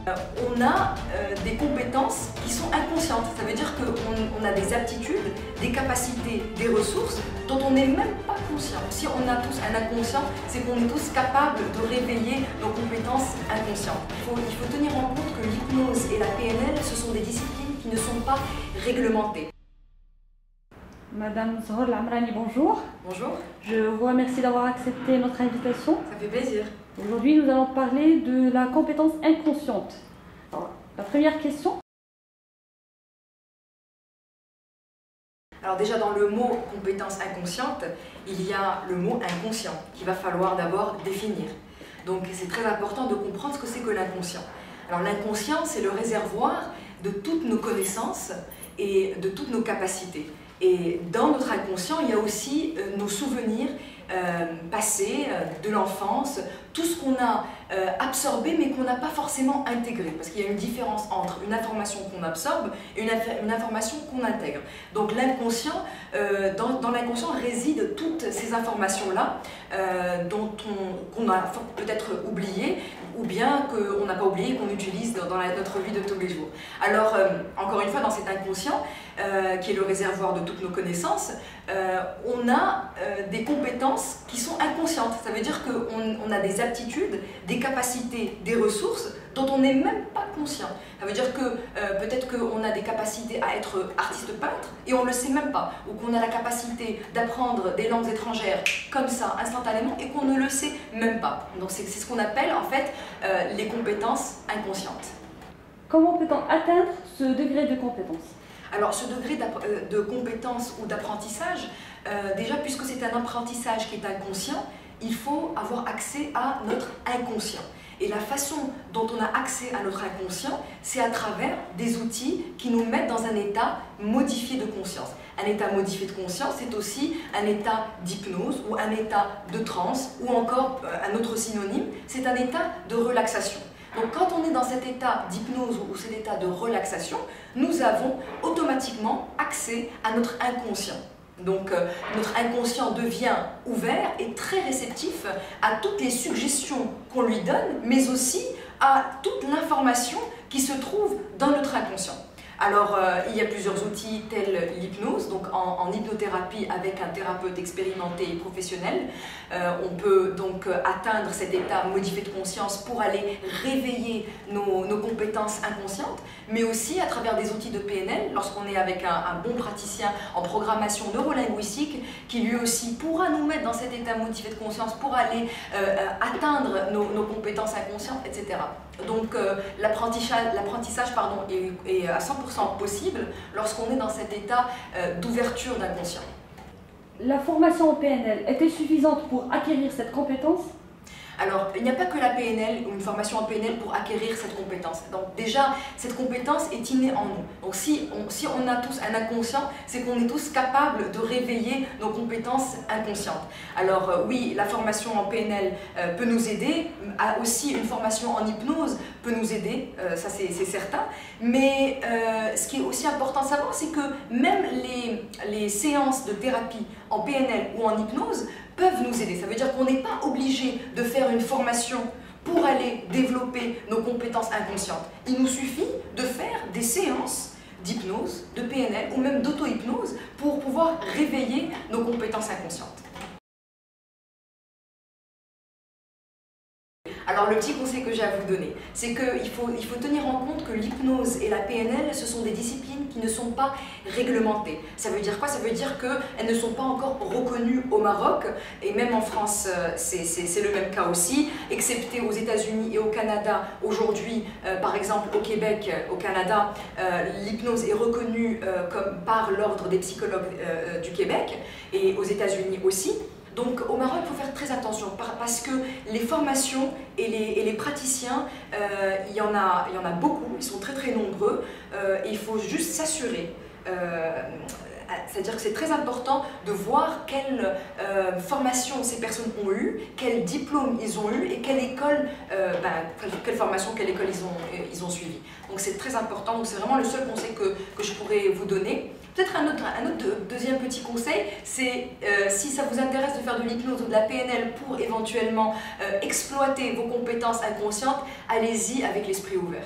On a des compétences qui sont inconscientes. Ça veut dire qu'on a des aptitudes, des capacités, des ressources dont on n'est même pas conscient. Si on a tous un inconscient, c'est qu'on est tous capables de réveiller nos compétences inconscientes. Il faut tenir en compte que l'hypnose et la PNL, ce sont des disciplines qui ne sont pas réglementées. Madame Zohor Lamrani, bonjour. Bonjour. Je vous remercie d'avoir accepté notre invitation. Ça fait plaisir. Aujourd'hui, nous allons parler de la compétence inconsciente. Alors, la première question. Alors déjà dans le mot compétence inconsciente, il y a le mot inconscient qu'il va falloir d'abord définir. Donc c'est très important de comprendre ce que c'est que l'inconscient. Alors l'inconscient, c'est le réservoir de toutes nos connaissances et de toutes nos capacités. Et dans notre inconscient, il y a aussi nos souvenirs passés, de l'enfance, tout ce qu'on a absorbé mais qu'on n'a pas forcément intégré. Parce qu'il y a une différence entre une information qu'on absorbe et une information qu'on intègre. Donc l'inconscient, dans l'inconscient résident toutes ces informations-là qu'on a peut-être oubliées ou bien qu'on n'a pas oublié, qu'on utilise dans notre vie de tous les jours. Alors, encore une fois, dans cet inconscient, qui est le réservoir de toutes nos connaissances, on a des compétences qui sont inconscientes. Ça veut dire qu'on a des aptitudes, des capacités, des ressources dont on n'est même pas conscient. Ça veut dire que peut-être qu'on a des capacités à être artiste peintre et on ne le sait même pas, ou qu'on a la capacité d'apprendre des langues étrangères comme ça, instantanément, et qu'on ne le sait même pas. Donc c'est ce qu'on appelle en fait les compétences inconscientes. Comment peut-on atteindre ce degré de compétence? Alors ce degré de compétence ou d'apprentissage, déjà puisque c'est un apprentissage qui est inconscient, il faut avoir accès à notre inconscient. Et la façon dont on a accès à notre inconscient, c'est à travers des outils qui nous mettent dans un état modifié de conscience. Un état modifié de conscience, c'est aussi un état d'hypnose ou un état de transe ou encore un autre synonyme, c'est un état de relaxation. Donc quand on est dans cet état d'hypnose ou cet état de relaxation, nous avons automatiquement accès à notre inconscient. Donc notre inconscient devient ouvert et très réceptif à toutes les suggestions qu'on lui donne, mais aussi à toute l'information qui se trouve dans notre inconscient. Alors, il y a plusieurs outils tels l'hypnose, donc en hypnothérapie avec un thérapeute expérimenté et professionnel. On peut donc atteindre cet état modifié de conscience pour aller réveiller nos compétences inconscientes, mais aussi à travers des outils de PNL, lorsqu'on est avec un bon praticien en programmation neurolinguistique, qui lui aussi pourra nous mettre dans cet état modifié de conscience pour aller atteindre nos compétences inconscientes, etc. Donc l'apprentissage est à 100% possible lorsqu'on est dans cet état d'ouverture d'inconscient. La formation en PNL était suffisante pour acquérir cette compétence? Alors, il n'y a pas que la PNL ou une formation en PNL pour acquérir cette compétence. Donc déjà, cette compétence est innée en nous. Donc si on a tous un inconscient, c'est qu'on est tous capables de réveiller nos compétences inconscientes. Alors oui, la formation en PNL peut nous aider, aussi une formation en hypnose peut nous aider, ça c'est certain. Mais ce qui est aussi important de savoir, c'est que même les séances de thérapie en PNL ou en hypnose peuvent nous aider. Ça veut dire qu'on n'est pas obligé de faire une formation pour aller développer nos compétences inconscientes. Il nous suffit de faire des séances d'hypnose, de PNL ou même d'auto-hypnose pour pouvoir réveiller nos compétences inconscientes. Alors le petit conseil que j'ai à vous donner, c'est qu'il faut tenir en compte que l'hypnose et la PNL, ce sont des disciplines qui ne sont pas réglementées. Ça veut dire quoi? Ça veut dire qu'elles ne sont pas encore reconnues au Maroc, et même en France, c'est le même cas aussi, excepté aux États-Unis et au Canada. Aujourd'hui, par exemple au Québec, au Canada, l'hypnose est reconnue par l'Ordre des psychologues du Québec, et aux États-Unis aussi. Donc au Maroc, il faut faire très attention parce que les formations et les praticiens, il y en a beaucoup, ils sont très très nombreux et il faut juste s'assurer. C'est-à-dire que c'est très important de voir quelle formation ces personnes ont eu, quel diplôme ils ont eu et quelle formation, quelle école ils ont suivi. Donc c'est très important, donc c'est vraiment le seul conseil que je pourrais vous donner. Peut-être un autre deuxième petit conseil, c'est si ça vous intéresse de faire de l'hypnose ou de la PNL pour éventuellement exploiter vos compétences inconscientes, allez-y avec l'esprit ouvert.